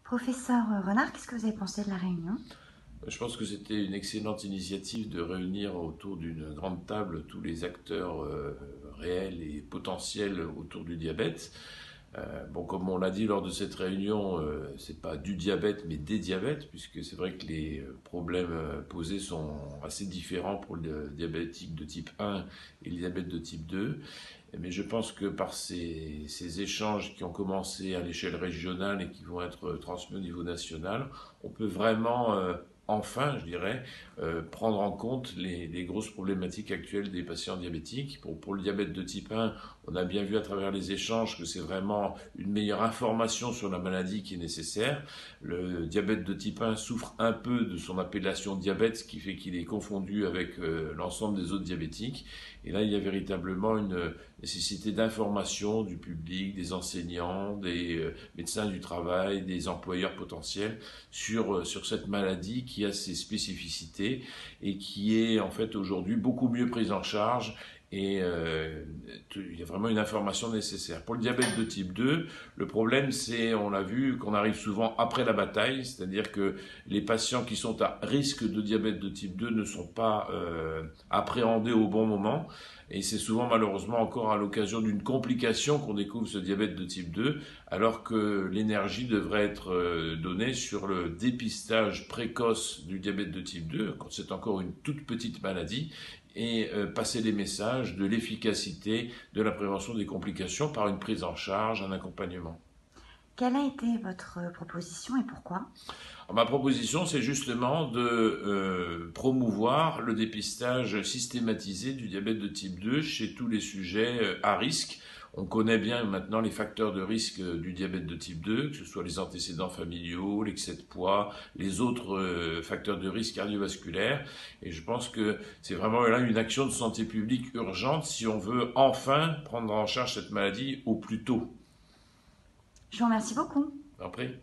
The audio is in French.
Professeur Renard, qu'est-ce que vous avez pensé de la réunion? Je pense que c'était une excellente initiative de réunir autour d'une grande table tous les acteurs réels et potentiels autour du diabète. Bon, comme on l'a dit lors de cette réunion, c'est pas du diabète, mais des diabètes, puisque c'est vrai que les problèmes posés sont assez différents pour le diabétique de type 1 et le diabète de type 2. Mais je pense que par ces échanges qui ont commencé à l'échelle régionale et qui vont être transmis au niveau national, on peut vraiment enfin, je dirais, prendre en compte les grosses problématiques actuelles des patients diabétiques. Pour le diabète de type 1, on a bien vu à travers les échanges que c'est vraiment une meilleure information sur la maladie qui est nécessaire. Le diabète de type 1 souffre un peu de son appellation diabète, ce qui fait qu'il est confondu avec l'ensemble des autres diabétiques. Et là, il y a véritablement une nécessité d'information du public, des enseignants, des médecins du travail, des employeurs potentiels sur cette maladie qui a ses spécificités et qui est en fait aujourd'hui beaucoup mieux prise en charge. Et il y a vraiment une information nécessaire. Pour le diabète de type 2, le problème c'est, on l'a vu, qu'on arrive souvent après la bataille, c'est-à-dire que les patients qui sont à risque de diabète de type 2 ne sont pas appréhendés au bon moment. Et c'est souvent malheureusement encore à l'occasion d'une complication qu'on découvre ce diabète de type 2, alors que l'énergie devrait être donnée sur le dépistage précoce du diabète de type 2, quand c'est encore une toute petite maladie, et passer les messages de l'efficacité de la prévention des complications par une prise en charge, un accompagnement. Quelle a été votre proposition et pourquoi? Alors, ma proposition, c'est justement de promouvoir le dépistage systématisé du diabète de type 2 chez tous les sujets à risque. On connaît bien maintenant les facteurs de risque du diabète de type 2, que ce soit les antécédents familiaux, l'excès de poids, les autres facteurs de risque cardiovasculaires. Et je pense que c'est vraiment là une action de santé publique urgente si on veut enfin prendre en charge cette maladie au plus tôt. Je vous remercie beaucoup. Après.